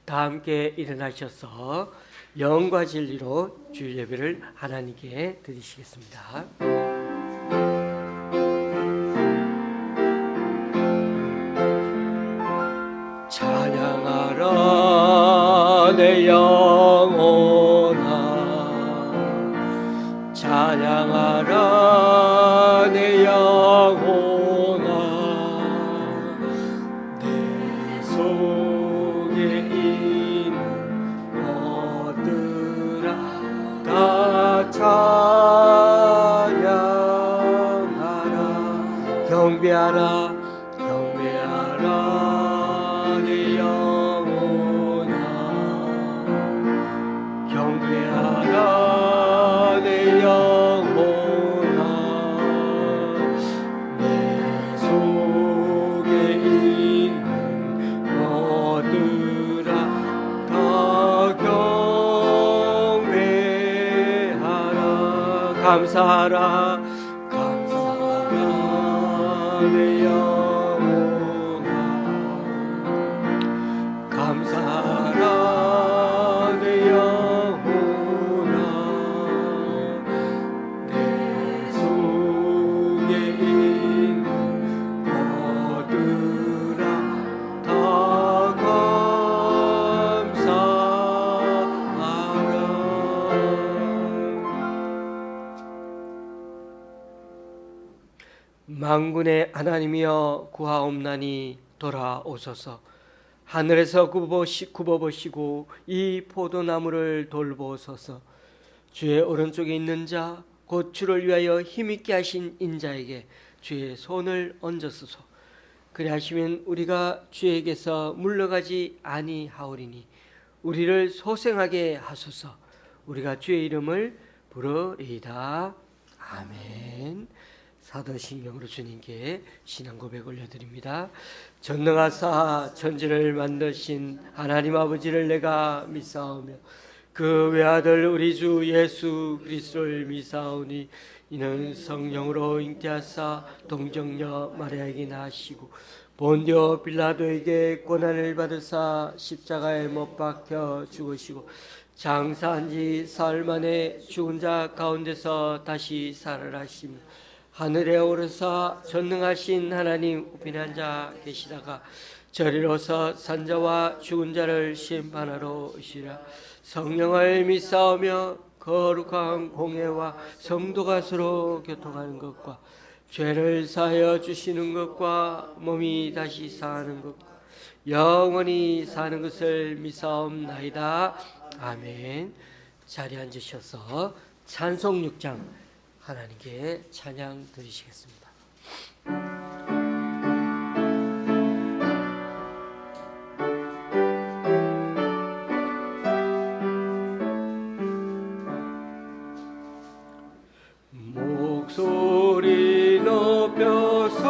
다 함께 일어나셔서 영과 진리로 주일 예배를 하나님께 드리시겠습니다. 찬양하라 내 영혼아, 찬양하라 내 영혼아, 내 속에 있는 것들아 다 찬양하라. 경배하라 경배하라 내 영혼아, 경배하라 내 영혼아, 내 속에 있는 것들아 다 경배하라. 감사하라 감사하라 내 영혼아, 감사하라 내 영혼아, 내 속에 있는 것들아 다 감사하라. 만군의 하나님이여 구하옵나니 돌아오소서. 하늘에서 굽어보시고 이 포도나무를 돌보소서. 주의 오른쪽에 있는 자 곧 주를 위하여 힘있게 하신 인자에게 주의 손을 얹으소서. 그리하시면 우리가 주에게서 물러가지 아니하오리니 우리를 소생하게 하소서. 우리가 주의 이름을 부르리이다. 아멘. 사도신경으로 주님께 신앙 고백 올려드립니다. 전능하사 천지를 만드신 하나님 아버지를 내가 믿사오며 그 외아들 우리 주 예수 그리스도를 믿사오니 이는 성령으로 잉태하사 동정녀 마리아에게 나시고 본디오 빌라도에게 고난을 받으사 십자가에 못 박혀 죽으시고 장사한 지 사흘 만에 죽은 자 가운데서 다시 살아나시며 하늘에 오르사 전능하신 하나님 우편한 자 계시다가 저리로서 산자와 죽은 자를 심판하러 오시라. 성령을 믿사오며 거룩한 공예와 성도가 서로 교통하는 것과 죄를 사하여 주시는 것과 몸이 다시 사는 것과 영원히 사는 것을 믿사옵나이다. 아멘. 자리에 앉으셔서 찬송 6장 하나님께 찬양 드리시겠습니다. 목소리 높여서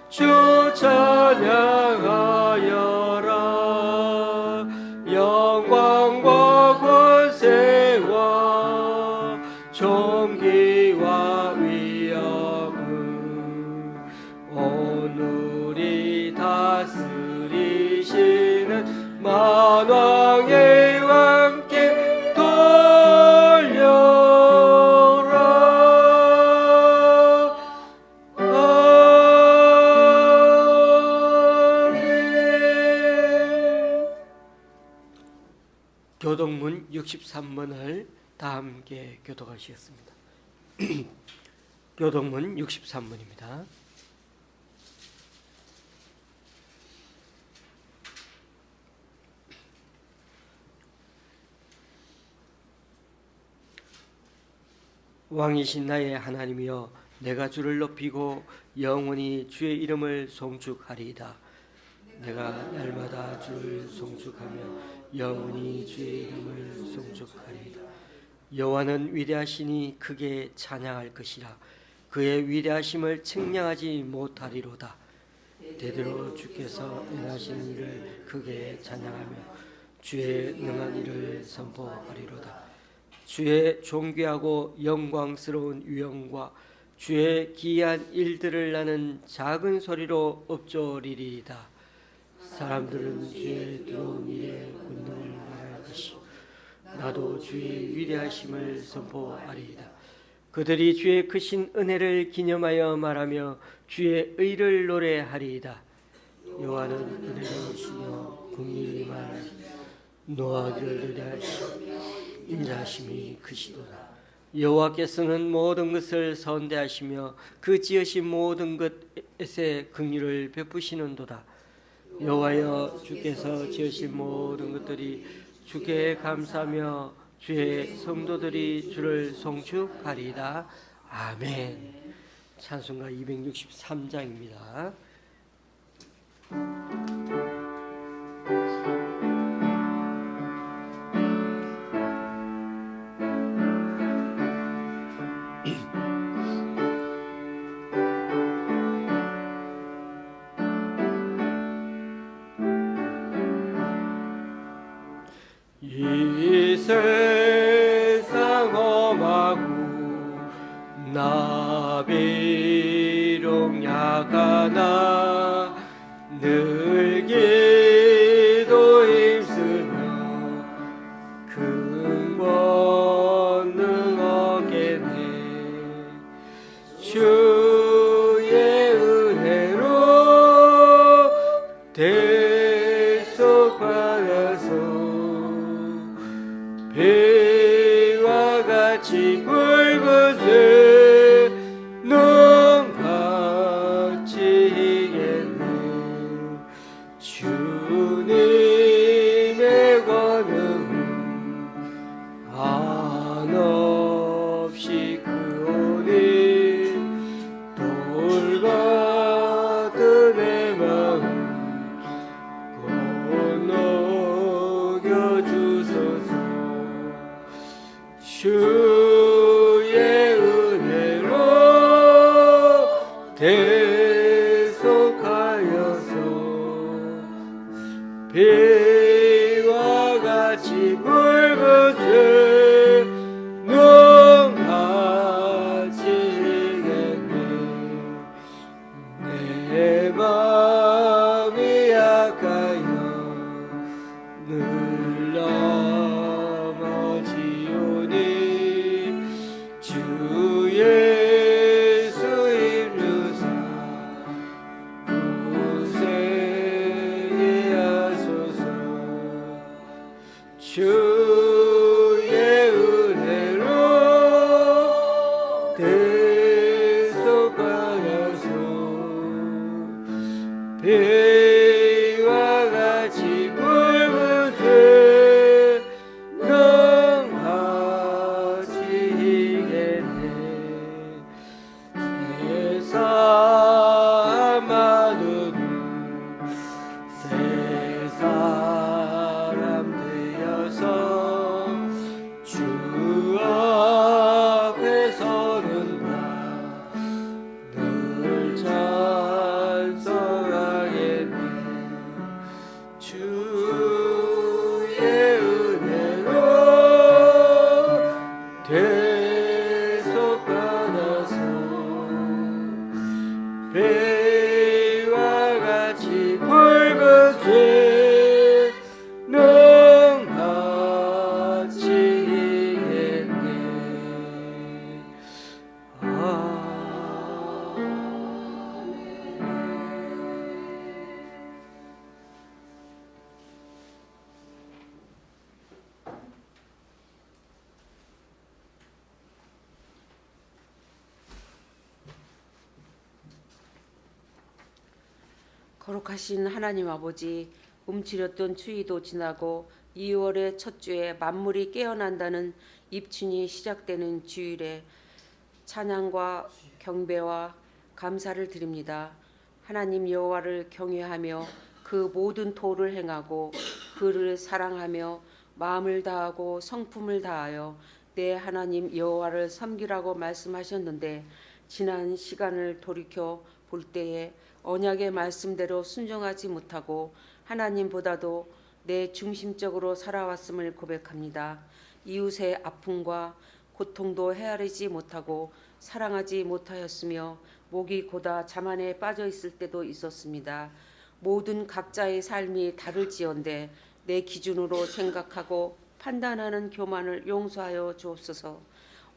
주 찬양하여라. 영광과 권세와 존귀와 위엄은 오늘이 다스리시는 만왕의 왕께 돌려라. 아멘. 교동문 63번을 다 함께 교독하시겠습니다. 교동문 63번입니다. 왕이신 나의 하나님이여, 내가 주를 높이고 영원히 주의 이름을 송축하리이다. 내가 날마다 주를 송축하며 영원히 주의 이름을 송축하리이다. 여호와는 위대하시니 크게 찬양할 것이라. 그의 위대하심을 측량하지 못하리로다. 대대로 주께서 행하시는 일을 크게 찬양하며 주의 능한 일을 선포하리로다. 주의 존귀하고 영광스러운 위엄과 주의 기이한 일들을 나는 작은 소리로 읊조리리이다. 사람들은 주의 들어온 일에 권능을 말할 것이요 나도 주의 위대하심을 선포하리이다. 그들이 주의 크신 은혜를 기념하여 말하며 주의 의를 노래하리이다. 여호와는 은혜로우시며 긍휼히 말하시며 노하기를 더디하시며 인자하심이 크시도다. 여호와께서는 모든 것을 선대하시며 그 지으신 모든 것에 긍휼을 베푸시는도다. 여호와여, 주께서 지으신 모든 것들이 주께 감사하며 주의 성도들이 주를 송축하리이다. 아멘. 찬송가 263장입니다. 이 세상 험하고 나 비록 약하나 늘 기도 힘쓰며 큰 권능 얻겠네. 주의 은혜로 대속하여서 배와 같이 굵은 새 눈같이 이겠네. 주님의 권능은 한없이 크오니 돌같은 내 마음 건너겨 주소서. 주의 은혜로 대속하여서 배와 같이 굵은 새 눈같이 이겠네. 내 마음이 약하여 늘 넘어지오니 주 예수 이루사 구세게 하소서. 주의 은혜로 대속하여서 배와 같이 굵은 새 눈같이 이겠네. 세상 많은 새 사람 되어서 주 앞에 서는 나 늘 찬송하겠네. 주의 은혜로 대속받아서 배와 같이 굵은 새 눈같이 이겠네. 거룩하신 하나님 아버지, 움츠렸던 추위도 지나고 2월의 첫 주에 만물이 깨어난다는 입춘이 시작되는 주일에 찬양과 경배와 감사를 드립니다. 하나님 여호와를 경외하며 그 모든 도를 행하고 그를 사랑하며 마음을 다하고 성품을 다하여 내 하나님 여호와를 섬기라고 말씀하셨는데, 지난 시간을 돌이켜 볼 때에 언약의 말씀대로 순종하지 못하고 하나님보다도 내 중심적으로 살아왔음을 고백합니다. 이웃의 아픔과 고통도 헤아리지 못하고 사랑하지 못하였으며 목이 고다 자만에 빠져 있을 때도 있었습니다. 모든 각자의 삶이 다를지언데 내 기준으로 생각하고 판단하는 교만을 용서하여 주옵소서.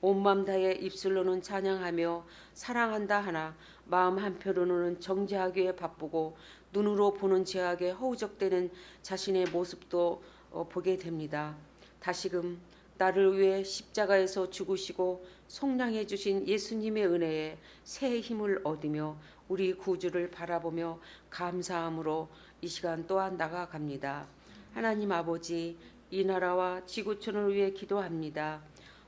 온맘 다해 입술로는 찬양하며 사랑한다 하나 마음 한편으로는 정죄하기에 바쁘고 눈으로 보는 죄악에 허우적대는 자신의 모습도 보게 됩니다. 다시금 나를 위해 십자가에서 죽으시고 속량해 주신 예수님의 은혜에 새 힘을 얻으며 우리 구주를 바라보며 감사함으로 이 시간 또한 나아갑니다. 하나님 아버지, 이 나라와 지구촌을 위해 기도합니다.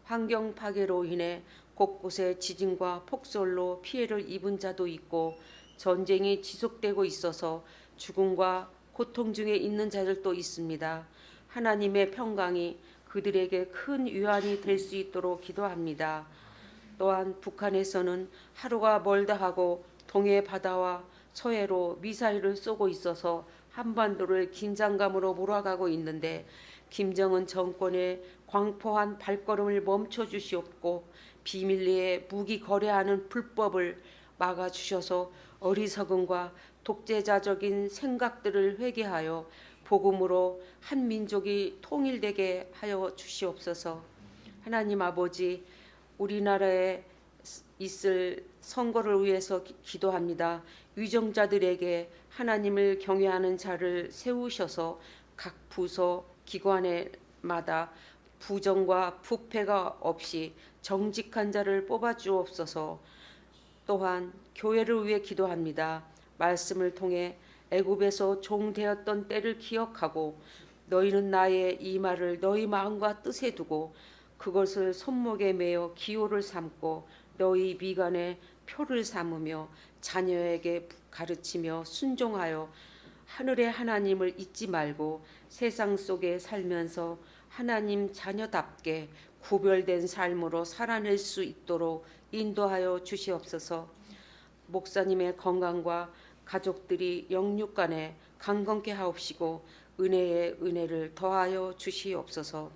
환경 파괴로 인해 곳곳에 지진과 폭설로 피해를 입은 자도 있고 전쟁이 지속되고 있어서 죽음과 고통 중에 있는 자들도 있습니다. 하나님의 평강이 그들에게 큰 위안이 될 수 있도록 기도합니다. 또한 북한에서는 하루가 멀다 하고 동해 바다와 서해로 미사일을 쏘고 있어서 한반도를 긴장감으로 몰아가고 있는데 김정은 정권의 광포한 발걸음을 멈춰 주시옵고 비밀리에 무기 거래하는 불법을 막아 주셔서 어리석음과 독재자적인 생각들을 회개하여 복음으로 한 민족이 통일되게 하여 주시옵소서. 하나님 아버지, 우리나라에 있을 선거를 위해서 기도합니다. 위정자들에게 하나님을 경외하는 자를 세우셔서 각 부서 기관에마다 부정과 부패가 없이 정직한 자를 뽑아 주옵소서. 또한 교회를 위해 기도합니다. 말씀을 통해 애굽에서 종되었던 때를 기억하고 너희는 나의 이 말을 너희 마음과 뜻에 두고 그것을 손목에 매어 기호를 삼고 너희 미간에 표를 삼으며 자녀에게 가르치며 순종하여 하늘의 하나님을 잊지 말고 세상 속에 살면서 하나님 자녀답게 구별된 삶으로 살아낼 수 있도록 인도하여 주시옵소서. 목사님의 건강과 가족들이 영육간에 강건케 하옵시고 은혜의 은혜를 더하여 주시옵소서.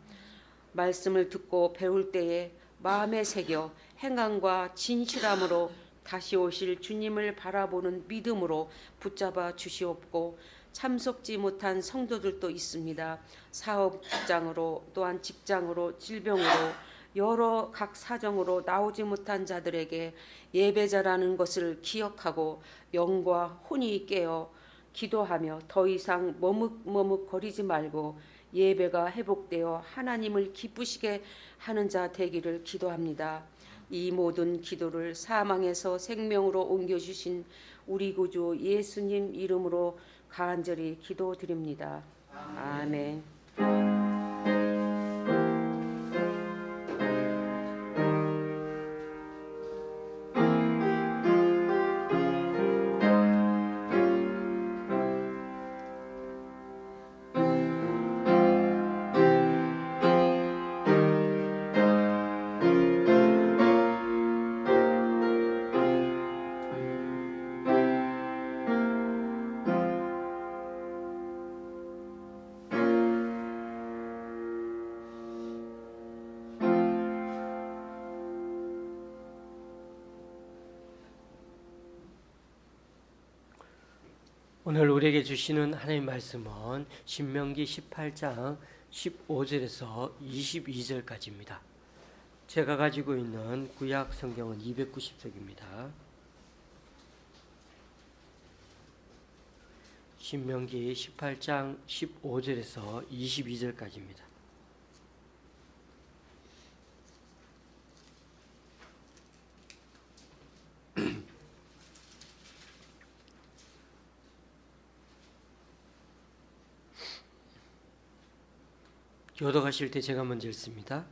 말씀을 듣고 배울 때에 마음에 새겨 행함과 진실함으로 다시 오실 주님을 바라보는 믿음으로 붙잡아 주시옵고 참석지 못한 성도들도 있습니다. 사업장으로 또한 직장으로 질병으로 여러 각 사정으로 나오지 못한 자들에게 예배자라는 것을 기억하고 영과 혼이 깨어 기도하며 더 이상 머뭇머뭇거리지 말고 예배가 회복되어 하나님을 기쁘시게 하는 자 되기를 기도합니다. 이 모든 기도를 사망에서 생명으로 옮겨주신 우리 구주 예수님 이름으로 간절히 기도드립니다. 아멘. 오늘 우리에게 주시는 하나님의 말씀은 신명기 18장 15절에서 22절까지입니다. 제가 가지고 있는 구약 성경은 290쪽입니다. 신명기 18장 15절에서 22절까지입니다. 교독하실 때 제가 먼저 읽습니다.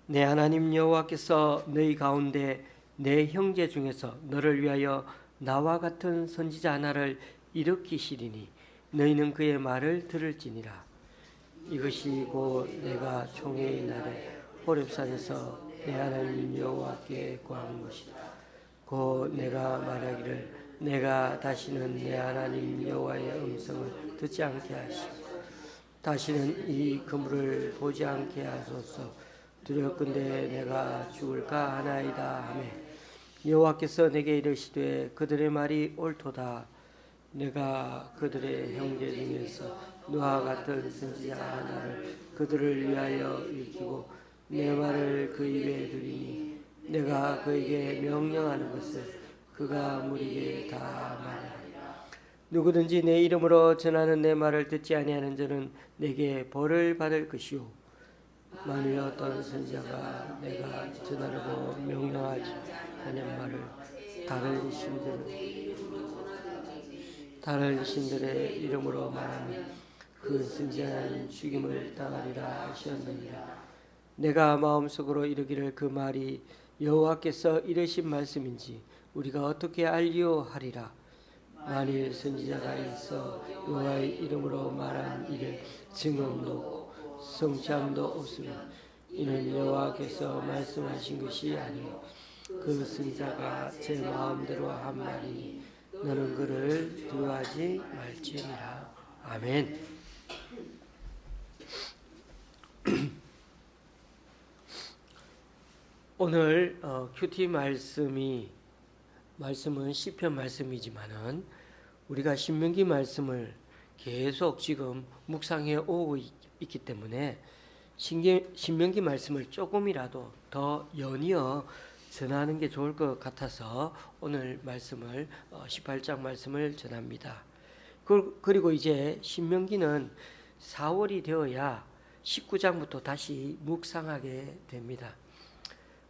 내 하나님 여호와께서 너희 가운데 내 형제 중에서 너를 위하여 나와 같은 선지자 하나를 일으키시리니 너희는 그의 말을 들을지니라. 이것이 곧 내가 총회의 날에 호렙산에서 내 하나님 여호와께 구한 것이다. 곧 내가 말하기를 내가 다시는 내 하나님 여호와의 음성을 듣지 않게 하시고 다시는 이 그물을 보지 않게 하소서. 두렵건대 내가 죽을까 하나이다 하매 여호와께서 내게 이르시되 그들의 말이 옳도다. 내가 그들의 형제 중에서 너와 같은 선지자 하나를 그들을 위하여 일으키고 내 말을 그 입에 두리니 내가 그에게 명령하는 것을 그가 무리에게 다 말하리라. 누구든지 내 이름으로 전하는 내 말을 듣지 아니하는 자는 내게 벌을 받을 것이요 만일 어떤 선지자가 내가 전하라고 명령하지 않은 말을 다른 신들의 이름으로 말하면 그 선지자는 죽임을 당하리라 하셨느니라. 내가 마음속으로 이르기를 그 말이 여호와께서 이르신 말씀인지 우리가 어떻게 알리오 하리라. 만일 선지자가 있어 여호와의 이름으로 말한 일에 증언도 성취함도 없으면 이는 여호와께서 말씀하신 것이 아니요 그 선지자가 제 마음대로 한 말이니 너는 그를 두려워하지 말지니라. 아멘. 오늘 큐티 말씀은 시편 말씀이지만은 우리가 신명기 말씀을 계속 지금 묵상해 오고 있기 때문에 신명기 말씀을 조금이라도 더 연이어 전하는 게 좋을 것 같아서 오늘 말씀을 18장 말씀을 전합니다. 그리고 이제 신명기는 4월이 되어야 19장부터 다시 묵상하게 됩니다.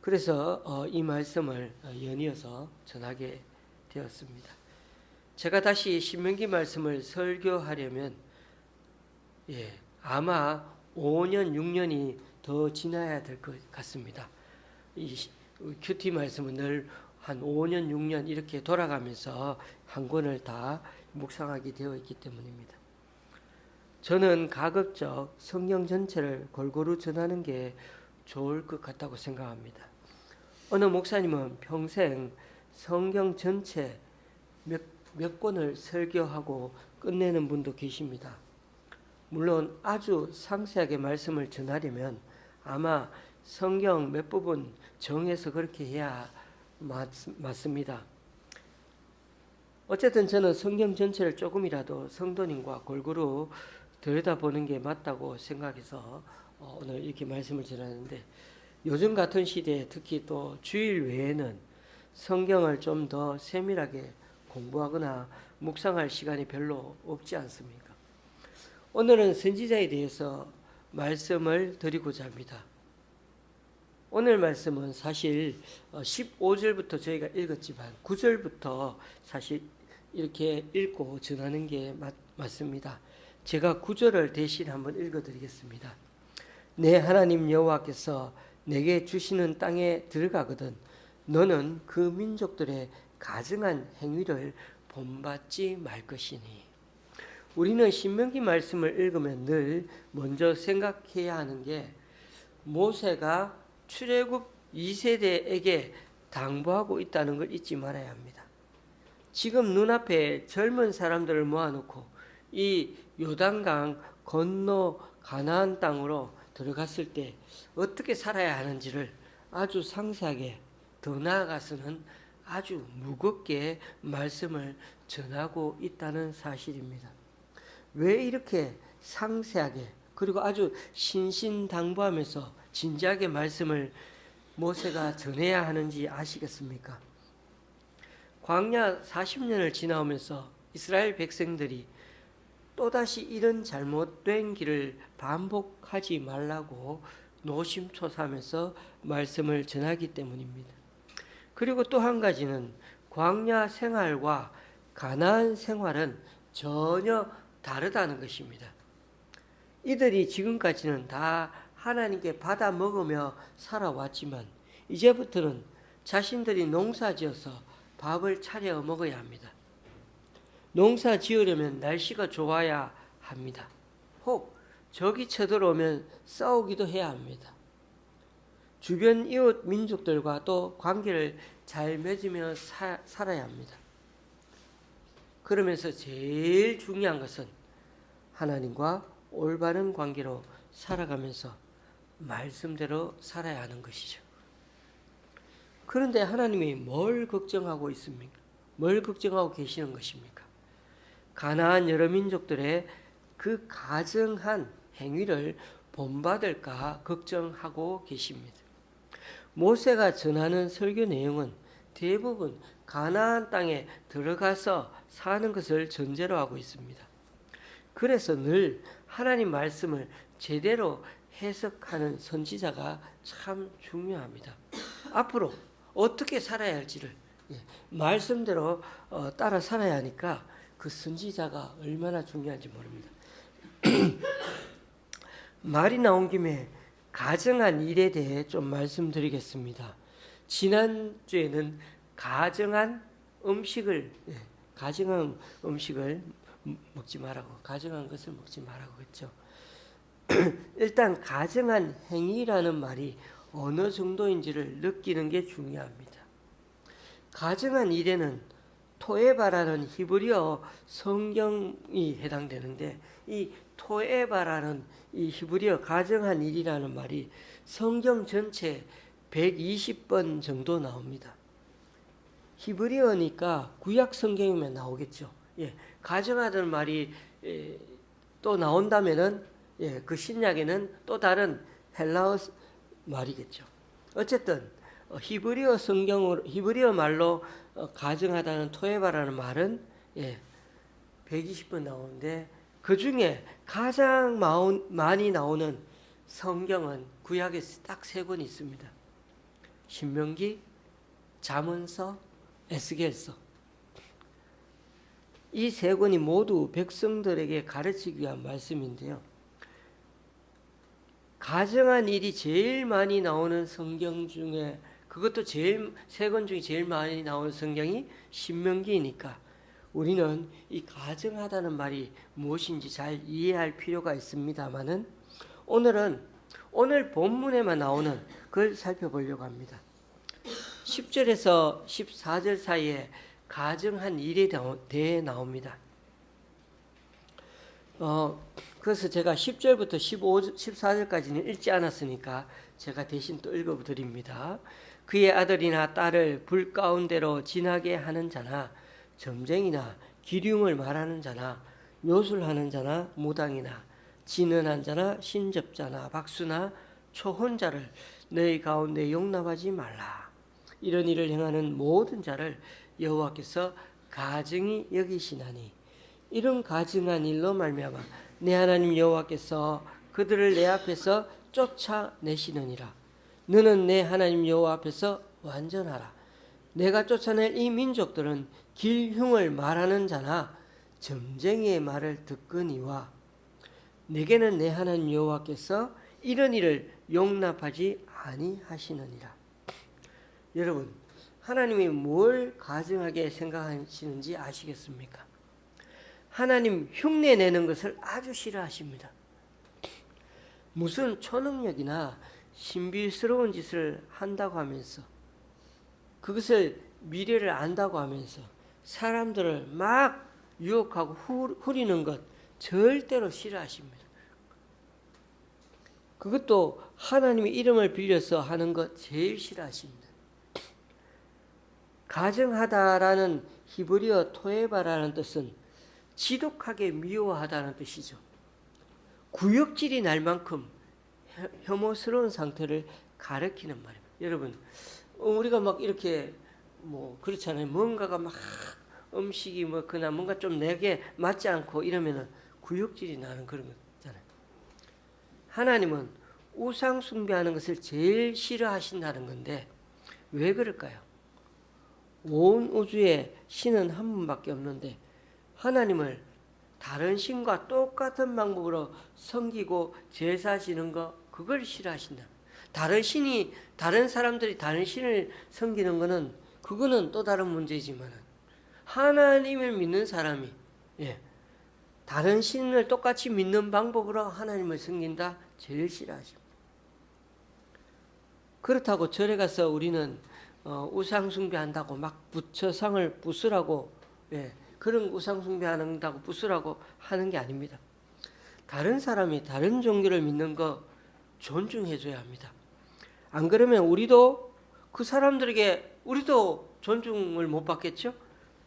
그래서 이 말씀을 연이어서 전하게 되었습니다. 제가 다시 신명기 말씀을 설교하려면 아마 5년, 6년이 더 지나야 될 것 같습니다. 이 큐티 말씀은 늘 한 5년, 6년 이렇게 돌아가면서 한 권을 다 묵상하게 되어 있기 때문입니다. 저는 가급적 성경 전체를 골고루 전하는 게 좋을 것 같다고 생각합니다. 어느 목사님은 평생 성경 전체 몇 권을 설교하고 끝내는 분도 계십니다. 물론 아주 상세하게 말씀을 전하려면 아마 성경 몇 부분 정해서 그렇게 해야 맞습니다. 어쨌든 저는 성경 전체를 조금이라도 성도님과 골고루 들여다보는 게 맞다고 생각해서 오늘 이렇게 말씀을 전하는데, 요즘 같은 시대에 특히 또 주일 외에는 성경을 좀 더 세밀하게 공부하거나 묵상할 시간이 별로 없지 않습니까? 오늘은 선지자에 대해서 말씀을 드리고자 합니다. 오늘 말씀은 사실 15절부터 저희가 읽었지만 9절부터 사실 이렇게 읽고 전하는 게 맞습니다. 제가 9절을 대신 한번 읽어드리겠습니다. 내 하나님 여호와께서 내게 주시는 땅에 들어가거든 너는 그 민족들의 가증한 행위를 본받지 말 것이니. 우리는 신명기 말씀을 읽으면 늘 먼저 생각해야 하는 게 모세가 출애굽 2세대에게 당부하고 있다는 걸 잊지 말아야 합니다. 지금 눈앞에 젊은 사람들을 모아놓고 이 요단강 건너 가나안 땅으로 들어갔을 때 어떻게 살아야 하는지를 아주 상세하게, 더 나아가서는 아주 무겁게 말씀을 전하고 있다는 사실입니다. 왜 이렇게 상세하게 그리고 아주 신신당부하면서 진지하게 말씀을 모세가 전해야 하는지 아시겠습니까? 광야 40년을 지나오면서 이스라엘 백성들이 또다시 이런 잘못된 길을 반복하지 말라고 노심초사하면서 말씀을 전하기 때문입니다. 그리고 또 한 가지는 광야 생활과 가나안 생활은 전혀 다르다는 것입니다. 이들이 지금까지는 다 하나님께 받아 먹으며 살아왔지만 이제부터는 자신들이 농사지어서 밥을 차려 먹어야 합니다. 농사 지으려면 날씨가 좋아야 합니다. 혹 적이 쳐들어오면 싸우기도 해야 합니다. 주변 이웃 민족들과 또 관계를 잘 맺으며 살아야 합니다. 그러면서 제일 중요한 것은 하나님과 올바른 관계로 살아가면서 말씀대로 살아야 하는 것이죠. 그런데 하나님이 뭘 걱정하고 있습니까? 뭘 걱정하고 계시는 것입니까? 가나안 여러 민족들의 그 가증한 행위를 본받을까 걱정하고 계십니다. 모세가 전하는 설교 내용은 대부분 가나안 땅에 들어가서 사는 것을 전제로 하고 있습니다. 그래서 늘 하나님 말씀을 제대로 해석하는 선지자가 참 중요합니다. 앞으로 어떻게 살아야 할지를 말씀대로 따라 살아야 하니까 그 선지자가 얼마나 중요한지 모릅니다. 말이 나온 김에 가정한 일에 대해 좀 말씀드리겠습니다. 지난주에는 가정한 음식을 먹지 말라고, 가정한 것을 먹지 말라고 했죠. 일단 가정한 행위라는 말이 어느 정도인지를 느끼는 게 중요합니다. 가정한 일에는 토에바라는 히브리어 성경이 해당되는데, 이 토에바라는 이 히브리어 가정한 일이라는 말이 성경 전체 120번 정도 나옵니다. 히브리어니까 구약 성경이면 나오겠죠. 가정하다는 말이 또 나온다면은 그 신약에는 또 다른 헬라어 말이겠죠. 어쨌든 히브리어 말로 가정하다는 토에바라는 말은 120번 나오는데, 그 중에 가장 많이 나오는 성경은 구약에 딱 3권 있습니다. 신명기, 잠언서, 에스겔서. 이 3권이 모두 백성들에게 가르치기 위한 말씀인데요. 가정한 일이 제일 많이 나오는 성경 중에, 그것도 3권 중에 제일 많이 나오는 성경이 신명기이니까 우리는 이 가정하다는 말이 무엇인지 잘 이해할 필요가 있습니다만은, 오늘 본문에만 나오는 걸 살펴보려고 합니다. 10절에서 14절 사이에 가정한 일에 대해 나옵니다. 그래서 제가 10절부터 14절까지는 읽지 않았으니까 제가 대신 또 읽어드립니다. 그의 아들이나 딸을 불 가운데로 지나게 하는 자나, 점쟁이나 기륭을 말하는 자나, 묘술하는 자나, 무당이나 진언한 자나, 신접자나, 박수나 초혼자를 너희 가운데 용납하지 말라. 이런 일을 행하는 모든 자를 여호와께서 가증히 여기시나니, 이런 가증한 일로 말미암아 내 하나님 여호와께서 그들을 내 앞에서 쫓아내시느니라. 너는 내 하나님 여호와 앞에서 완전하라. 내가 쫓아낼 이 민족들은 길흉을 말하는 자나 점쟁이의 말을 듣거니와, 내게는 내 하나님 여호와께서 이런 일을 용납하지 아니하시느니라. 여러분, 하나님이 뭘 가증하게 생각하시는지 아시겠습니까? 하나님 흉내 내는 것을 아주 싫어하십니다. 무슨 초능력이나 신비스러운 짓을 한다고 하면서, 그것을 미래를 안다고 하면서 사람들을 막 유혹하고 후리는 것 절대로 싫어하십니다. 그것도 하나님의 이름을 빌려서 하는 것 제일 싫어하십니다. 가증하다라는 히브리어 토에바라는 뜻은 지독하게 미워하다는 뜻이죠. 구역질이 날 만큼 혐오스러운 상태를 가리키는 말입니다. 여러분, 우리가 막 이렇게 그렇잖아요. 뭔가가 막 음식이 그나 뭔가 좀 내게 맞지 않고 이러면은 구역질이 나는 그런 거잖아요. 하나님은 우상 숭배하는 것을 제일 싫어하신다는 건데 왜 그럴까요? 온 우주에 신은 한 분밖에 없는데 하나님을 다른 신과 똑같은 방법으로 섬기고 제사 지는 거, 그걸 싫어하신다. 다른 사람들이 다른 신을 섬기는 거는 그거는 또 다른 문제지만, 하나님을 믿는 사람이 다른 신을 똑같이 믿는 방법으로 하나님을 섬긴다, 제일 싫어하십니다. 그렇다고 절에 가서 우리는 우상 숭배한다고 막 부처상을 부수라고, 그런 우상 숭배한다고 부수라고 하는 게 아닙니다. 다른 사람이 다른 종교를 믿는 거 존중해줘야 합니다. 안 그러면 우리도 그 사람들에게 우리도 존중을 못 받겠죠?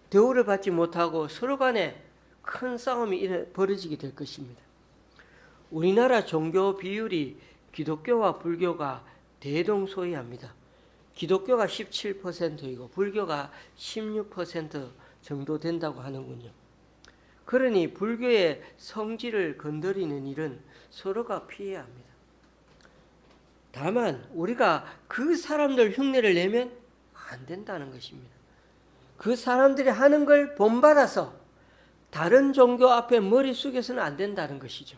대우를 받지 못하고 서로 간에 큰 싸움이 벌어지게 될 것입니다. 우리나라 종교 비율이 기독교와 불교가 대동소이합니다. 기독교가 17%이고 불교가 16% 정도 된다고 하는군요. 그러니 불교의 성질을 건드리는 일은 서로가 피해야 합니다. 다만 우리가 그 사람들 흉내를 내면 안 된다는 것입니다. 그 사람들이 하는 걸 본받아서 다른 종교 앞에 머리 숙여서는 안 된다는 것이죠.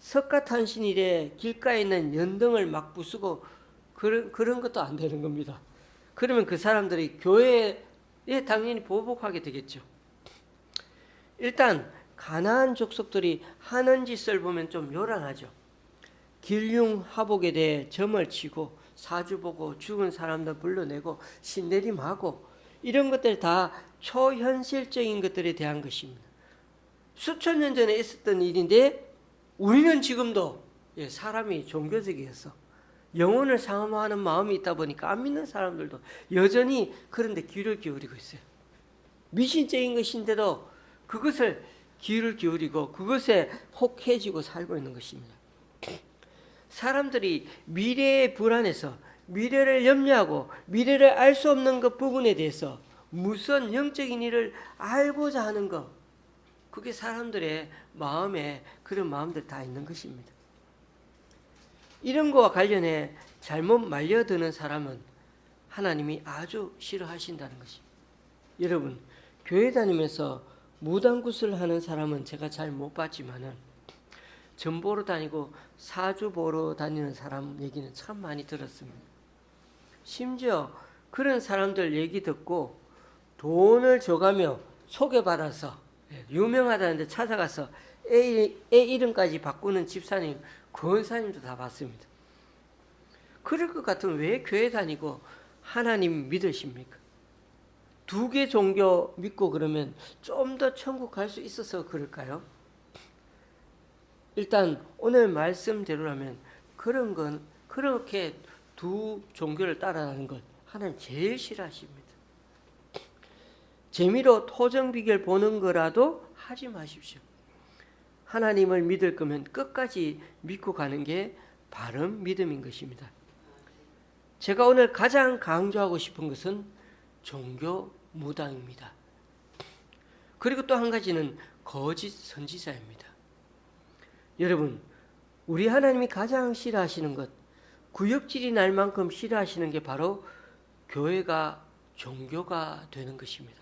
석가탄신 일에 길가에 있는 연등을 막 부수고 그런 것도 안 되는 겁니다. 그러면 그 사람들이 교회에 당연히 보복하게 되겠죠. 일단 가나안 족속들이 하는 짓을 보면 좀 요란하죠. 길흉하복에 대해 점을 치고 사주 보고 죽은 사람들 불러내고 신내림하고 이런 것들 다 초현실적인 것들에 대한 것입니다. 수천 년 전에 있었던 일인데 우리는 지금도 사람이 종교적이어서 영혼을 상함하는 마음이 있다 보니까 안 믿는 사람들도 여전히 그런데 귀를 기울이고 있어요. 미신적인 것인데도 그것을 귀를 기울이고 그것에 혹해지고 살고 있는 것입니다. 사람들이 미래에 불안해서 미래를 염려하고 미래를 알 수 없는 그 부분에 대해서 무슨 영적인 일을 알고자 하는 것, 그게 사람들의 마음에 그런 마음들 다 있는 것입니다. 이런 거와 관련해 잘못 말려드는 사람은 하나님이 아주 싫어하신다는 것입니다. 여러분, 교회 다니면서 무당굿을 하는 사람은 제가 잘 못 봤지만은 점 보러 다니고 사주 보러 다니는 사람 얘기는 참 많이 들었습니다. 심지어 그런 사람들 얘기 듣고 돈을 줘가며 소개받아서 유명하다는데 찾아가서 애 이름까지 바꾸는 집사님, 권사님도 다 봤습니다. 그럴 것 같으면 왜 교회 다니고 하나님 믿으십니까? 2개 종교 믿고 그러면 좀 더 천국 갈 수 있어서 그럴까요? 일단 오늘 말씀대로라면 그런 건 그렇게 두 종교를 따라가는 것 하나님 제일 싫어하십니다. 재미로 토정 비결 보는 거라도 하지 마십시오. 하나님을 믿을 거면 끝까지 믿고 가는 게 바른 믿음인 것입니다. 제가 오늘 가장 강조하고 싶은 것은 종교 무당입니다. 그리고 또 한 가지는 거짓 선지자입니다. 여러분, 우리 하나님이 가장 싫어하시는 것, 구역질이 날 만큼 싫어하시는 게 바로 교회가 종교가 되는 것입니다.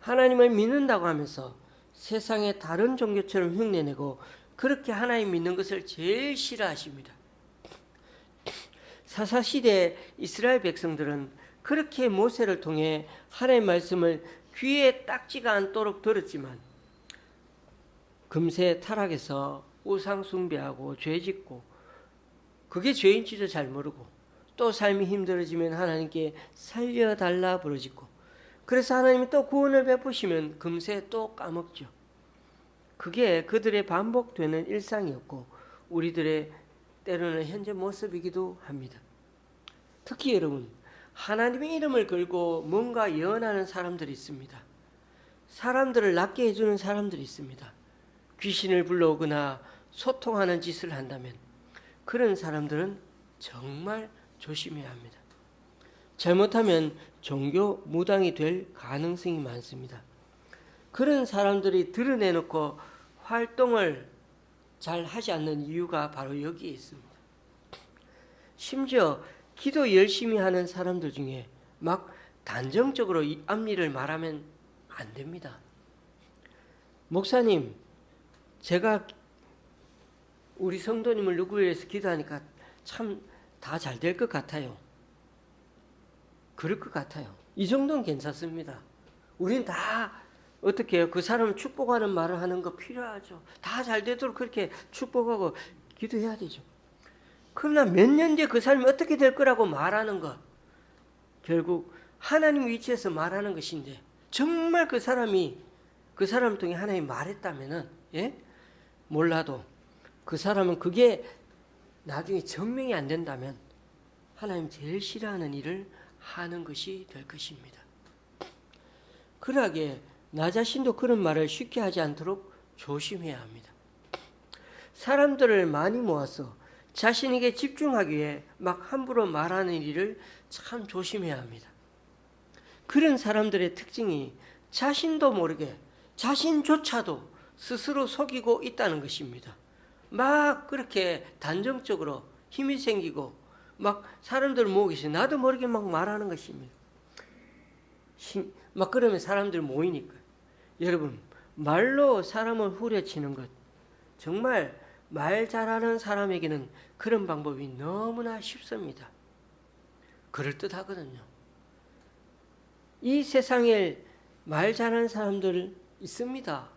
하나님을 믿는다고 하면서 세상의 다른 종교처럼 흉내내고 그렇게 하나님 믿는 것을 제일 싫어하십니다. 사사시대 이스라엘 백성들은 그렇게 모세를 통해 하나님의 말씀을 귀에 딱지가 않도록 들었지만 금세 타락해서 우상 숭배하고 죄 짓고 그게 죄인지도 잘 모르고 또 삶이 힘들어지면 하나님께 살려달라 부르짖고 그래서 하나님이 또 구원을 베푸시면 금세 또 까먹죠. 그게 그들의 반복되는 일상이었고 우리들의 때로는 현재 모습이기도 합니다. 특히 여러분, 하나님의 이름을 걸고 뭔가 예언하는 사람들이 있습니다. 사람들을 낫게 해주는 사람들이 있습니다. 귀신을 불러오거나 소통하는 짓을 한다면 그런 사람들은 정말 조심해야 합니다. 잘못하면 종교 무당이 될 가능성이 많습니다. 그런 사람들이 드러내놓고 활동을 잘 하지 않는 이유가 바로 여기에 있습니다. 심지어 기도 열심히 하는 사람들 중에 막 단정적으로 이 앞일을 말하면 안 됩니다. 목사님, 제가 우리 성도님을 누구 위해서 기도하니까 참 다 잘 될 것 같아요. 그럴 것 같아요. 이 정도는 괜찮습니다. 우린 다 어떻게 해요? 그 사람을 축복하는 말을 하는 거 필요하죠. 다 잘 되도록 그렇게 축복하고 기도해야 되죠. 그러나 몇 년 뒤에 그 사람이 어떻게 될 거라고 말하는 것, 결국 하나님 위치에서 말하는 것인데 정말 그 사람을 통해 하나님이 말했다면은 몰라도 그 사람은 그게 나중에 증명이 안 된다면 하나님 제일 싫어하는 일을 하는 것이 될 것입니다. 그러하게 나 자신도 그런 말을 쉽게 하지 않도록 조심해야 합니다. 사람들을 많이 모아서 자신에게 집중하기 위해 막 함부로 말하는 일을 참 조심해야 합니다. 그런 사람들의 특징이 자신도 모르게 자신조차도 스스로 속이고 있다는 것입니다. 막 그렇게 단정적으로 힘이 생기고 막 사람들을 모으기 나도 모르게 막 말하는 것입니다. 막 그러면 사람들 모이니까. 여러분, 말로 사람을 후려치는 것, 정말 말 잘하는 사람에게는 그런 방법이 너무나 쉽습니다. 그럴듯하거든요. 이 세상에 말 잘하는 사람들 있습니다.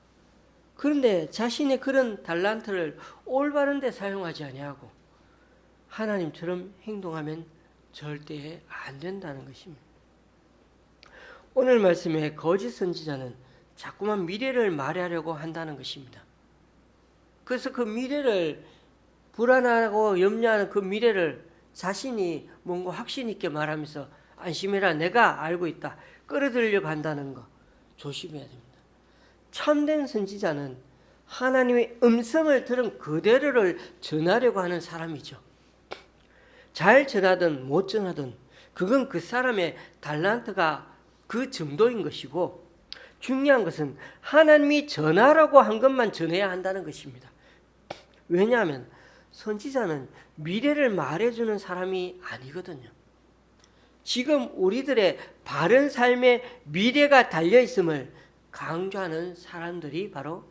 그런데 자신의 그런 달란트를 올바른 데 사용하지 아니하고 하나님처럼 행동하면 절대 안 된다는 것입니다. 오늘 말씀에 거짓 선지자는 자꾸만 미래를 말하려고 한다는 것입니다. 그래서 그 미래를 불안하고 염려하는 그 미래를 자신이 뭔가 확신 있게 말하면서 안심해라, 내가 알고 있다, 끌어들이려고 한다는 거 조심해야 됩니다. 참된 선지자는 하나님의 음성을 들은 그대로를 전하려고 하는 사람이죠. 잘 전하든 못 전하든 그건 그 사람의 달란트가 그 정도인 것이고, 중요한 것은 하나님이 전하라고 한 것만 전해야 한다는 것입니다. 왜냐하면 선지자는 미래를 말해주는 사람이 아니거든요. 지금 우리들의 바른 삶의 미래가 달려있음을 강조하는 사람들이 바로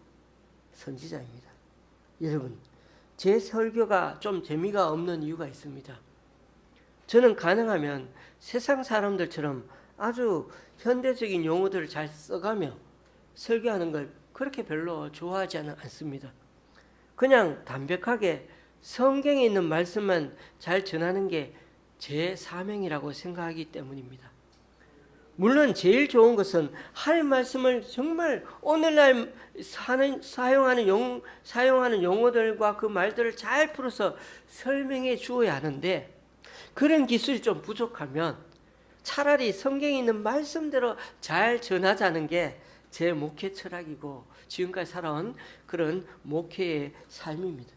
선지자입니다. 여러분, 제 설교가 좀 재미가 없는 이유가 있습니다. 저는 가능하면 세상 사람들처럼 아주 현대적인 용어들을 잘 써가며 설교하는 걸 그렇게 별로 좋아하지 않습니다. 그냥 담백하게 성경에 있는 말씀만 잘 전하는 게 제 사명이라고 생각하기 때문입니다. 물론 제일 좋은 것은 하나님 말씀을 정말 오늘날 사용하는 용어들과 그 말들을 잘 풀어서 설명해 주어야 하는데, 그런 기술이 좀 부족하면 차라리 성경에 있는 말씀대로 잘 전하자는 게 제 목회 철학이고 지금까지 살아온 그런 목회의 삶입니다.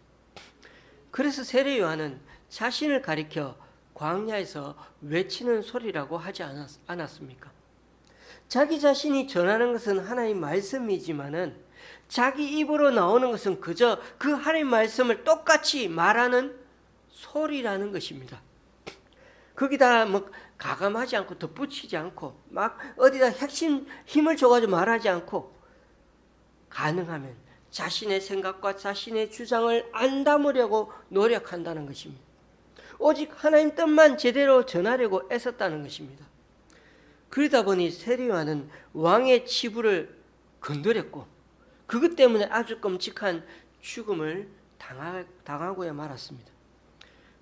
그래서 세례 요한은 자신을 가리켜 광야에서 외치는 소리라고 하지 않았습니까? 자기 자신이 전하는 것은 하나님의 말씀이지만은 자기 입으로 나오는 것은 그저 그 하나님의 말씀을 똑같이 말하는 소리라는 것입니다. 거기다 뭐 가감하지 않고 덧붙이지 않고 막 어디다 핵심 힘을 줘가지고 말하지 않고, 가능하면 자신의 생각과 자신의 주장을 안 담으려고 노력한다는 것입니다. 오직 하나님 뜻만 제대로 전하려고 애썼다는 것입니다. 그러다 보니 세례 요한은 왕의 치부를 건드렸고 그것 때문에 아주 끔찍한 죽음을 당하고야 말았습니다.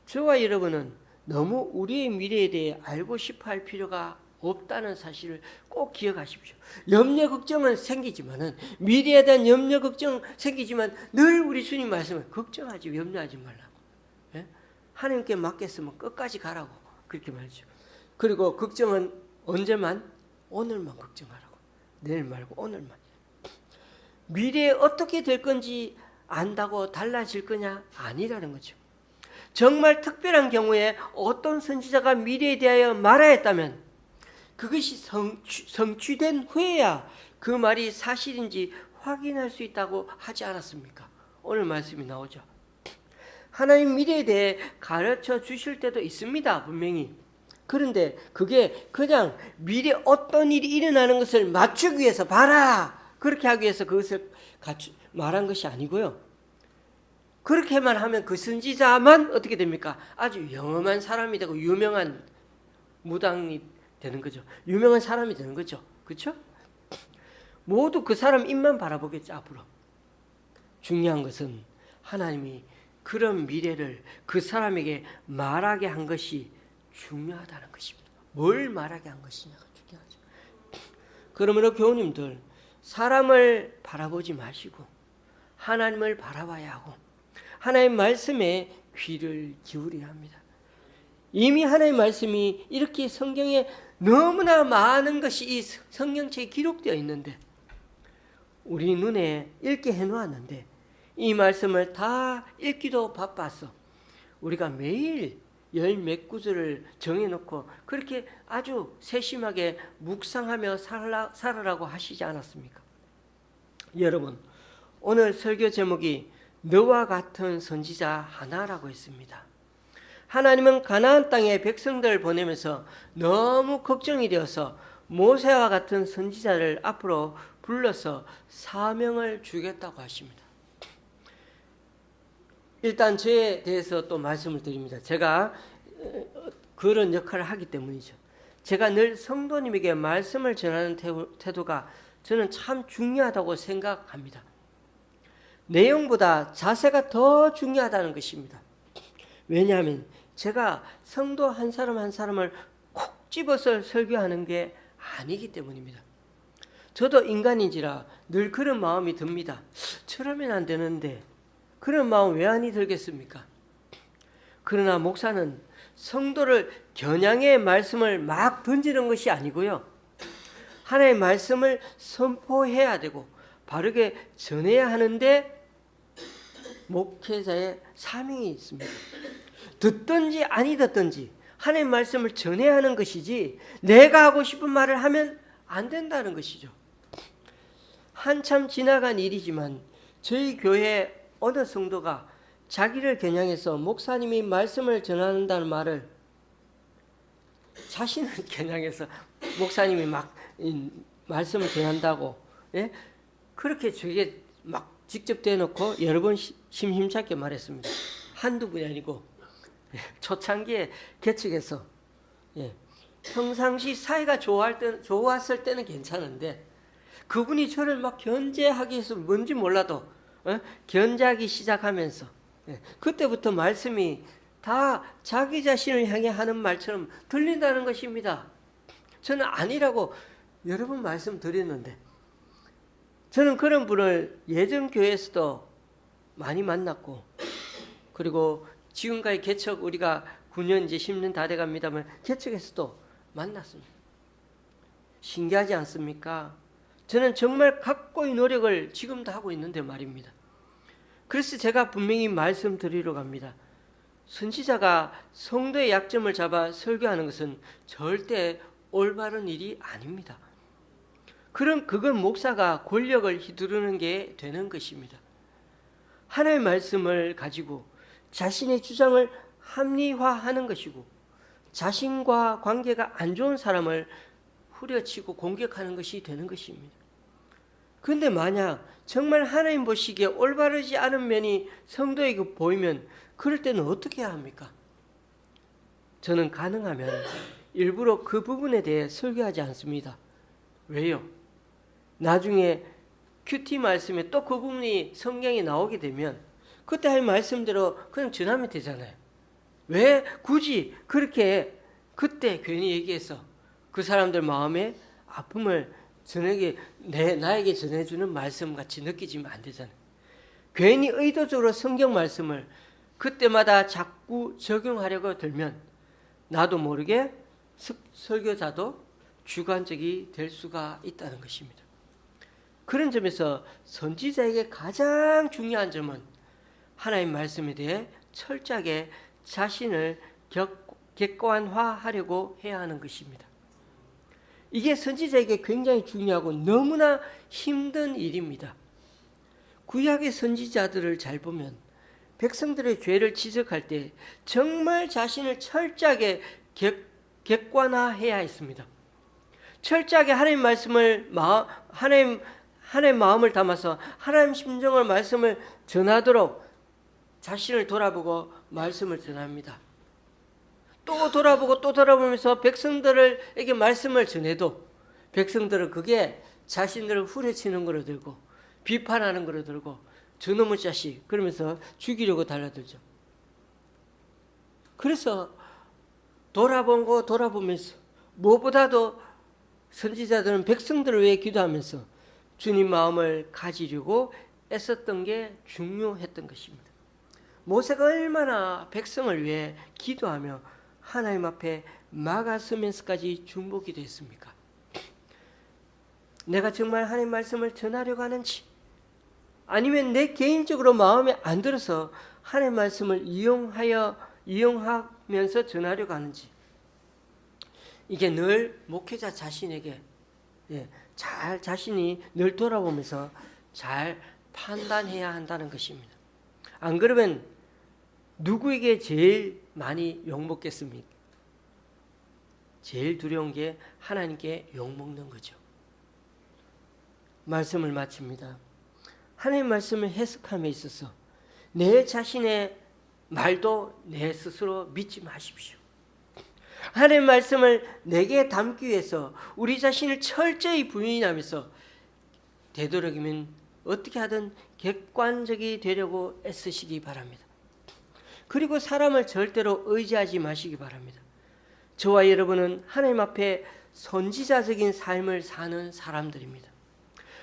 저와 여러분은 너무 우리의 미래에 대해 알고 싶어 할 필요가 없다는 사실을 꼭 기억하십시오. 염려 걱정은 생기지만은, 미래에 대한 염려 걱정 생기지만 늘 우리 주님 말씀은 걱정하지 염려하지 말라고. 예? 하나님께 맡겼으면 끝까지 가라고 그렇게 말이죠. 그리고 걱정은 언제만? 오늘만 걱정하라고. 내일 말고 오늘만. 미래에 어떻게 될 건지 안다고 달라질 거냐? 아니라는 거죠. 정말 특별한 경우에 어떤 선지자가 미래에 대하여 말하였다면 그것이 성취된 후에야 그 말이 사실인지 확인할 수 있다고 하지 않았습니까? 오늘 말씀이 나오죠. 하나님 미래에 대해 가르쳐 주실 때도 있습니다, 분명히. 그런데 그게 그냥 미래 어떤 일이 일어나는 것을 맞추기 위해서 봐라, 그렇게 하기 위해서 그것을 말한 것이 아니고요. 그렇게만 하면 그 선지자만 어떻게 됩니까? 아주 영험한 사람이 되고 유명한 무당이 되는 거죠. 유명한 사람이 되는 거죠. 그렇죠? 모두 그 사람 입만 바라보겠죠, 앞으로. 중요한 것은 하나님이 그런 미래를 그 사람에게 말하게 한 것이 중요하다는 것입니다. 뭘 말하게 한 것이냐가 중요하죠. 그러므로 교우님들, 사람을 바라보지 마시고 하나님을 바라봐야 하고 하나님의 말씀에 귀를 기울여야 합니다. 이미 하나님의 말씀이 이렇게 성경에 너무나 많은 것이 이 성경책에 기록되어 있는데 우리 눈에 읽게 해놓았는데 이 말씀을 다 읽기도 바빠서 우리가 매일 열 몇 구절을 정해놓고 그렇게 아주 세심하게 묵상하며 살아라고 하시지 않았습니까? 여러분, 오늘 설교 제목이 너와 같은 선지자 하나라고 했습니다. 하나님은 가나안 땅에 백성들을 보내면서 너무 걱정이 되어서 모세와 같은 선지자를 앞으로 불러서 사명을 주겠다고 하십니다. 일단 저에 대해서 또 말씀을 드립니다. 제가 그런 역할을 하기 때문이죠. 제가 늘 성도님에게 말씀을 전하는 태도가 저는 참 중요하다고 생각합니다. 내용보다 자세가 더 중요하다는 것입니다. 왜냐하면 제가 성도 한 사람 한 사람을 콕 집어서 설교하는 게 아니기 때문입니다. 저도 인간인지라 늘 그런 마음이 듭니다. 저러면 안 되는데 그런 마음 왜 안 들겠습니까? 그러나 목사는 성도를 겨냥의 말씀을 막 던지는 것이 아니고요. 하나님의 말씀을 선포해야 되고 바르게 전해야 하는데 목회자의 사명이 있습니다. 듣든지 아니 듣든지 하나님의 말씀을 전해야 하는 것이지 내가 하고 싶은 말을 하면 안 된다는 것이죠. 한참 지나간 일이지만 저희 교회 어느 성도가 자기를 겨냥해서 목사님이 말씀을 전한다는 말을 자신을 겨냥해서 목사님이 막 말씀을 전한다고 그렇게 저에게 막 직접 대놓고 여러 번 심심찮게 말했습니다. 한두 분이 아니고 초창기에 개척해서 평상시 사이가 좋았을 때는 괜찮은데 그분이 저를 막 견제하기 위해서 뭔지 몰라도 견제하기 시작하면서 그때부터 말씀이 다 자기 자신을 향해 하는 말처럼 들린다는 것입니다. 저는 아니라고 여러 번 말씀드렸는데 저는 그런 분을 예전 교회에서도 많이 만났고 그리고 지금까지 개척 우리가 9년 이제 10년 다 돼갑니다만 개척에서도 만났습니다. 신기하지 않습니까? 저는 정말 각고의 노력을 지금도 하고 있는데 말입니다. 그래서 제가 분명히 말씀드리러 갑니다. 선지자가 성도의 약점을 잡아 설교하는 것은 절대 올바른 일이 아닙니다. 그건 목사가 권력을 휘두르는 게 되는 것입니다. 하나님의 말씀을 가지고 자신의 주장을 합리화하는 것이고 자신과 관계가 안 좋은 사람을 후려치고 공격하는 것이 되는 것입니다. 그런데 만약 정말 하나님 보시기에 올바르지 않은 면이 성도에게 보이면 그럴 때는 어떻게 해야 합니까? 저는 가능하면 일부러 그 부분에 대해 설교하지 않습니다. 왜요? 나중에 큐티 말씀에 또 그 부분이 성경에 나오게 되면 그때 할 말씀대로 그냥 전하면 되잖아요. 왜 굳이 그렇게 그때 괜히 얘기해서 그 사람들 마음에 아픔을 나에게 전해주는 말씀 같이 느끼지면 안 되잖아요. 괜히 의도적으로 성경 말씀을 그때마다 자꾸 적용하려고 들면 나도 모르게 설교자도 주관적이 될 수가 있다는 것입니다. 그런 점에서 선지자에게 가장 중요한 점은 하나님 말씀에 대해 철저하게 자신을 객관화하려고 해야 하는 것입니다. 이게 선지자에게 굉장히 중요하고 너무나 힘든 일입니다. 구약의 선지자들을 잘 보면 백성들의 죄를 지적할 때 정말 자신을 철저하게 객관화해야 했습니다. 철저하게 하나님 말씀을 하나님 마음을 담아서 하나님 심정을 말씀을 전하도록 자신을 돌아보고 말씀을 전합니다. 또 돌아보고 또 돌아보면서 백성들에게 말씀을 전해도 백성들은 그게 자신들을 후려치는 거로 들고 비판하는 거로 들고 저놈의 자식 그러면서 죽이려고 달라들죠. 그래서 돌아보고 돌아보면서 무엇보다도 선지자들은 백성들을 위해 기도하면서 주님 마음을 가지려고 애썼던 게 중요했던 것입니다. 모세가 얼마나 백성을 위해 기도하며 하나님 앞에 막아서면서까지 중보기도 했습니까? 내가 정말 하나님 말씀을 전하려고 하는지, 아니면 내 개인적으로 마음에 안 들어서 하나님 말씀을 이용하면서 전하려고 하는지, 이게 늘 목회자 자신에게 잘 자신이 늘 돌아보면서 잘 판단해야 한다는 것입니다. 안 그러면 누구에게 제일 많이 욕먹겠습니까? 제일 두려운 게 하나님께 욕먹는 거죠. 말씀을 마칩니다. 하나님 말씀을 해석함에 있어서 내 자신의 말도 내 스스로 믿지 마십시오. 하나님 말씀을 내게 담기 위해서 우리 자신을 철저히 부인하면서 되도록이면 어떻게 하든 객관적이 되려고 애쓰시기 바랍니다. 그리고 사람을 절대로 의지하지 마시기 바랍니다. 저와 여러분은 하나님 앞에 선지자적인 삶을 사는 사람들입니다.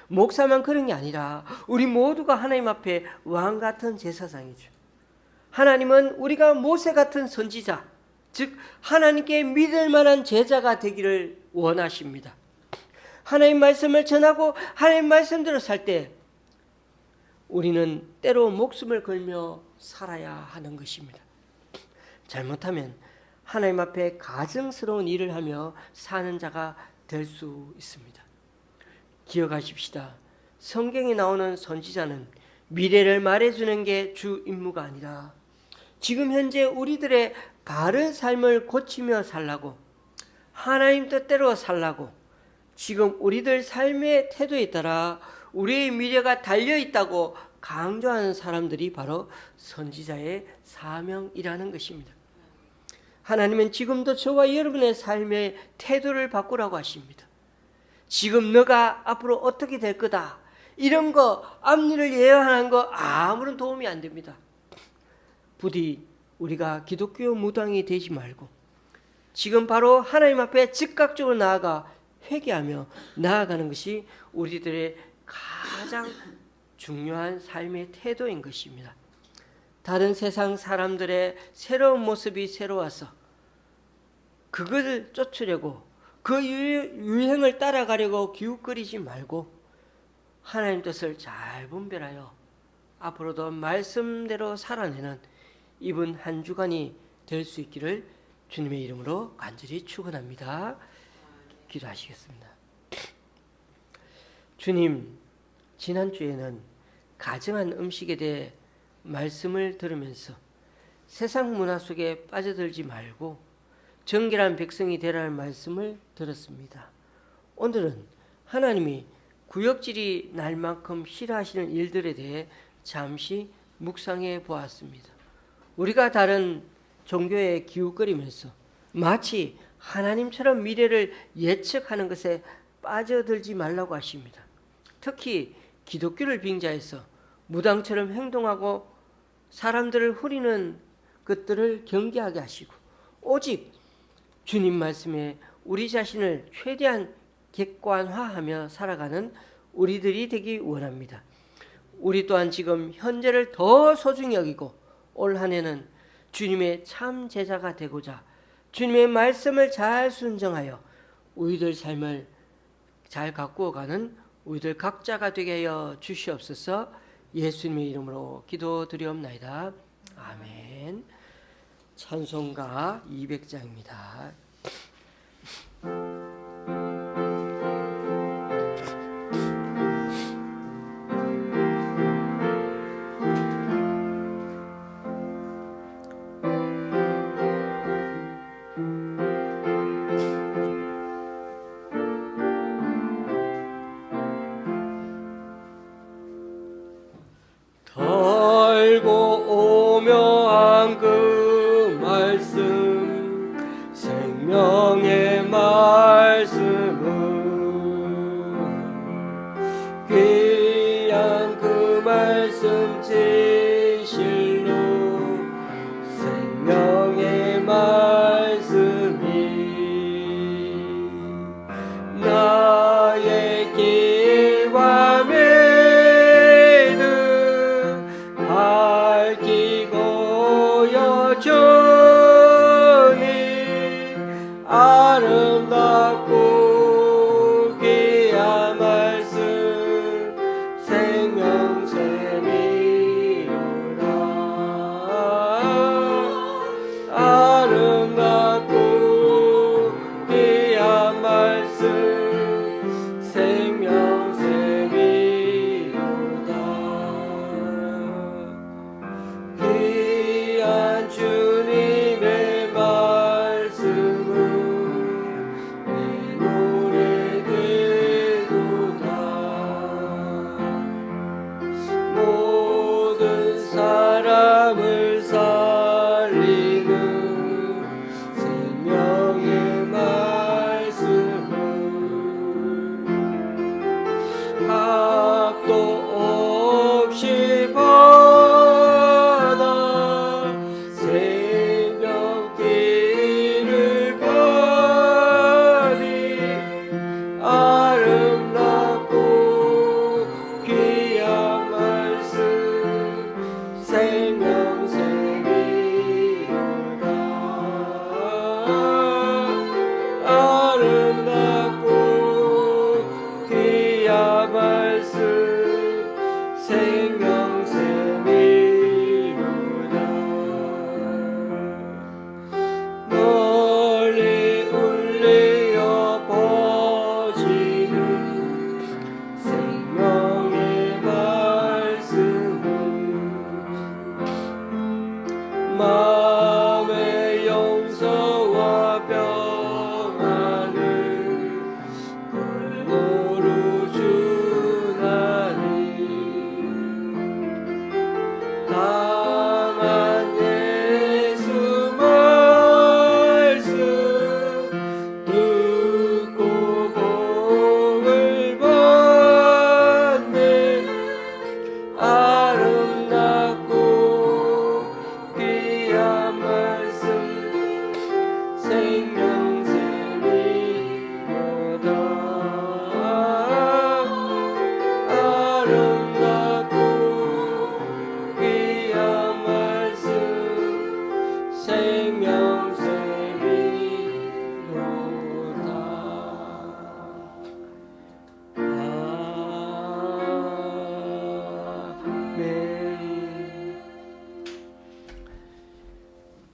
목사만 그런 게 아니라 우리 모두가 하나님 앞에 왕 같은 제사장이죠. 하나님은 우리가 모세 같은 선지자, 즉 하나님께 믿을 만한 제자가 되기를 원하십니다. 하나님 말씀을 전하고 하나님 말씀대로 살 때 우리는 때로 목숨을 걸며 살아야 하는 것입니다. 잘못하면 하나님 앞에 가증스러운 일을 하며 사는 자가 될 수 있습니다. 기억하십시다. 성경에 나오는 선지자는 미래를 말해주는 게 주 임무가 아니라 지금 현재 우리들의 바른 삶을 고치며 살라고, 하나님 뜻대로 살라고, 지금 우리들 삶의 태도에 따라 우리의 미래가 달려있다고 강조하는 사람들이 바로 선지자의 사명이라는 것입니다. 하나님은 지금도 저와 여러분의 삶의 태도를 바꾸라고 하십니다. 지금 너가 앞으로 어떻게 될 거다, 이런 거, 앞일을 예언하는 거 아무런 도움이 안 됩니다. 부디 우리가 기독교 무당이 되지 말고 지금 바로 하나님 앞에 즉각적으로 나아가 회개하며 나아가는 것이 우리들의 가장 중요한 삶의 태도인 것입니다. 다른 세상 사람들의 새로운 모습이 새로워서 그것을 쫓으려고 그 유행을 따라가려고 기웃거리지 말고 하나님 뜻을 잘 분별하여 앞으로도 말씀대로 살아내는 이번 한 주간이 될 수 있기를 주님의 이름으로 간절히 축원합니다. 기도하시겠습니다. 주님, 지난주에는 가정한 음식에 대해 말씀을 들으면서 세상 문화 속에 빠져들지 말고 정결한 백성이 되라는 말씀을 들었습니다. 오늘은 하나님이 구역질이 날 만큼 싫어하시는 일들에 대해 잠시 묵상해 보았습니다. 우리가 다른 종교에 기웃거리면서 마치 하나님처럼 미래를 예측하는 것에 빠져들지 말라고 하십니다. 특히 기독교를 빙자해서 무당처럼 행동하고 사람들을 후리는 것들을 경계하게 하시고 오직 주님 말씀에 우리 자신을 최대한 객관화하며 살아가는 우리들이 되기 원합니다. 우리 또한 지금 현재를 더 소중히 여기고 올 한 해는 주님의 참 제자가 되고자 주님의 말씀을 잘 순정하여 우리들 삶을 잘 가꾸어가는 우리들 각자가 되게 하여 주시옵소서. 예수님의 이름으로 기도드리옵나이다. 아멘. 찬송가 200장입니다. 생명의 말씀은 귀한 그 말씀 진실로 생명의 말씀이 나의 길과 매는 밝히고 여전히 아름답고 귀한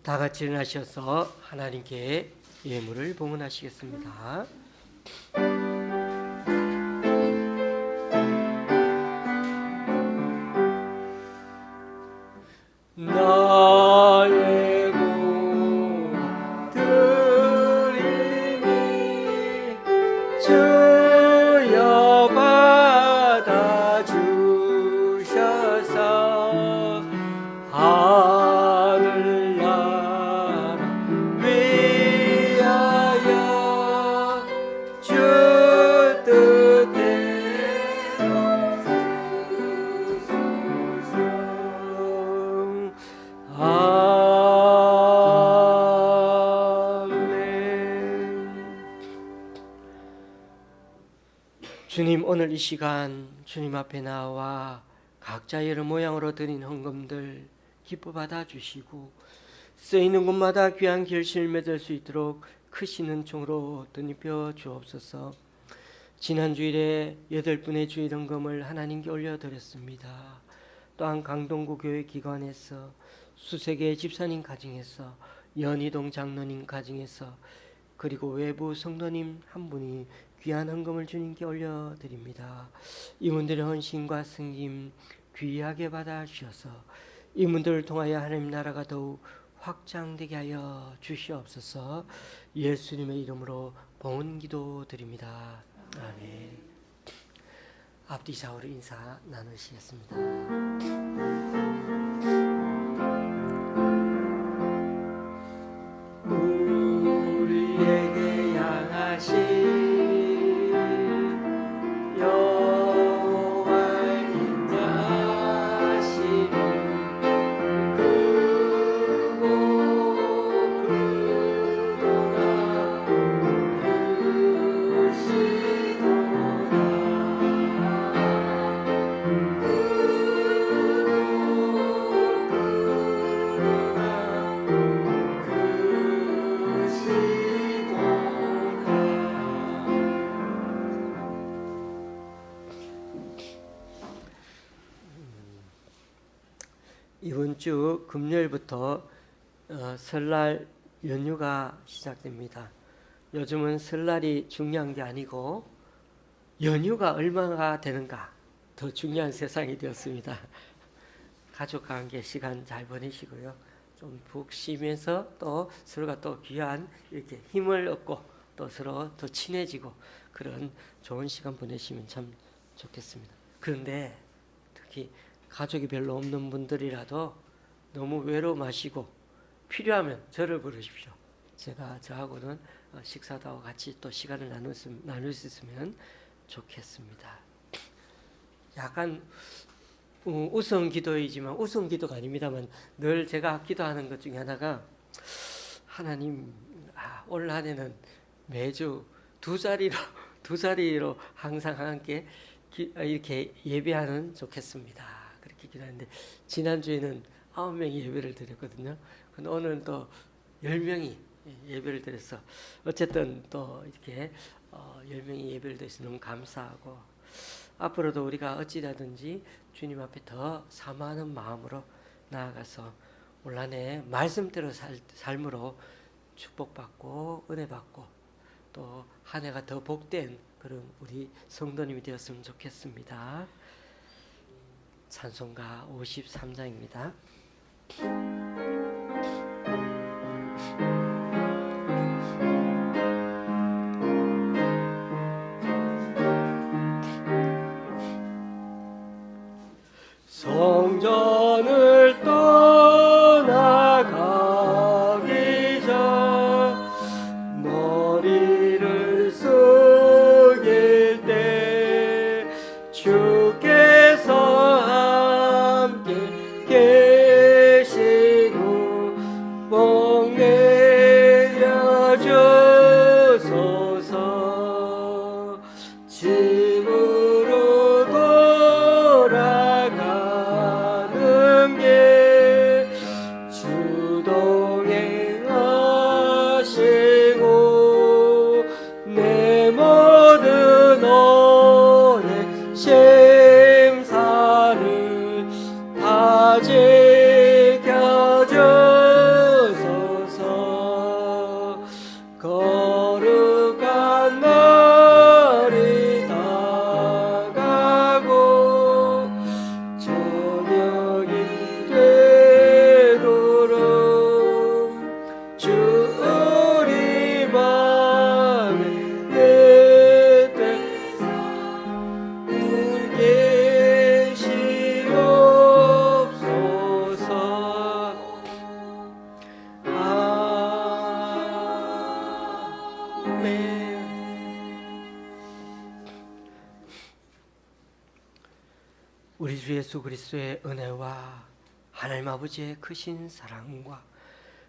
다 같이 일어나셔서 하나님께 예물을 봉헌하시겠습니다. 나의 고드림이 주여 받아주셔서 하늘나라 위하여 주 뜻대로 쓰소서. 주님, 오늘 이 시간 주님 앞에 나와 각자 여러 모양으로 드린 헌금들 기뻐 받아주시고 쓰이는 곳마다 귀한 결실을 맺을 수 있도록 크신 은총으로 덧입혀 주옵소서. 지난 주일에 8분의 주일 헌금을 하나님께 올려드렸습니다. 또한 강동구 교회 기관에서 수세계 집사님 가정에서 연희동 장로님 가정에서 그리고 외부 성도님 한 분이 귀한 헌금을 주님께 올려드립니다. 이분들의 헌신과 승김 귀하게 받아 주셔서 이분들을 통하여 하나님 나라가 더욱 확장되게 하여 주시옵소서. 예수님의 이름으로 봉헌 기도 드립니다. 아멘. 앞뒤 좌우로 인사 나누시겠습니다. 우리에게 향하신 여호와의 인자하심이 크고 크도다 크시도다 이번 주 금요일부터 설날 연휴가 시작됩니다. 요즘은 설날이 중요한 게 아니고 연휴가 얼마나 되는가 더 중요한 세상이 되었습니다. 가족과 함께 시간 잘 보내시고요. 좀 푹 쉬면서 또 서로가 또 귀한 이렇게 힘을 얻고 또 서로 더 친해지고 그런 좋은 시간 보내시면 참 좋겠습니다. 그런데 특히 가족이 별로 없는 분들이라도 너무 외로워하시고 필요하면 저를 부르십시오. 제가 저하고는 식사도 하고 같이 또 시간을 나눌 수 있으면 좋겠습니다. 약간 우선 기도이지만 우선 기도가 아닙니다만 늘 제가 기도하는 것 중에 하나가 하나님 올 한 해는 매주 두 자리로 항상 함께 이렇게 예배하는 좋겠습니다. 그렇게 기도하는데 지난주에는 9명이 예배를 드렸거든요. 근데 오늘은 또 10명이 예배를 드려서 어쨌든 또 이렇게 10명이 예배를 드려서 너무 감사하고 앞으로도 우리가 어찌라든지 주님 앞에 더 사모하는 마음으로 나아가서 올 한 해 말씀대로 삶으로 축복받고 은혜받고 또 한 해가 더 복된 그런 우리 성도님이 되었으면 좋겠습니다. 찬송가 53장입니다. 성전을 떠나가기 전 머리를 숙일 때 주께서 함께 계시고 복 내려주소서. 집으로 돌아가는 길 주동행하시고 내 모든 오래 심사를 다 지켜주소서. 거룩한 날이 다가고 저녁이 되도록 주 우리 맘에 내때서 계시옵소서. 아멘. 우리 주 예수 그리스도의 은혜와 하나님 아버지의 크신 사랑과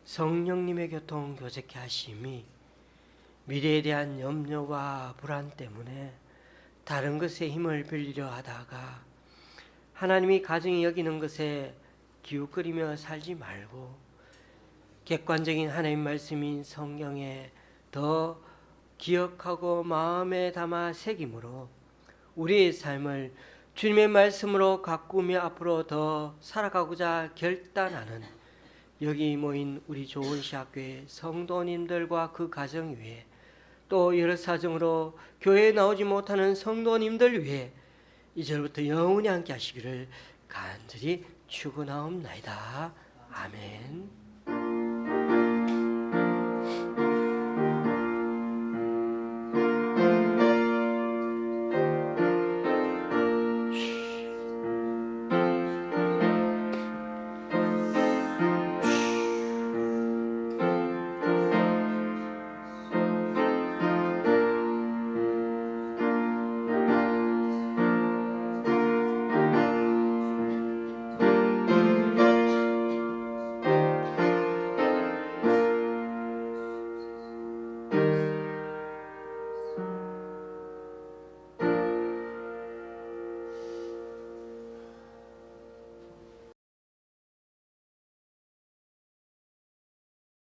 성령님의 교통 교제케 하심이 미래에 대한 염려와 불안 때문에 다른 것에 힘을 빌리려 하다가 하나님이 가정이 여기는 것에 기웃거리며 살지 말고 객관적인 하나님 말씀인 성경에 더 기억하고 마음에 담아 새김으로 우리의 삶을 주님의 말씀으로 가꾸며 앞으로 더 살아가고자 결단하는 여기 모인 우리 좋은 시학교의 성도님들과 그 가정 위에 또 여러 사정으로 교회에 나오지 못하는 성도님들 위해 이제부터 영원히 함께 하시기를 간절히 축원하옵나이다. 아멘.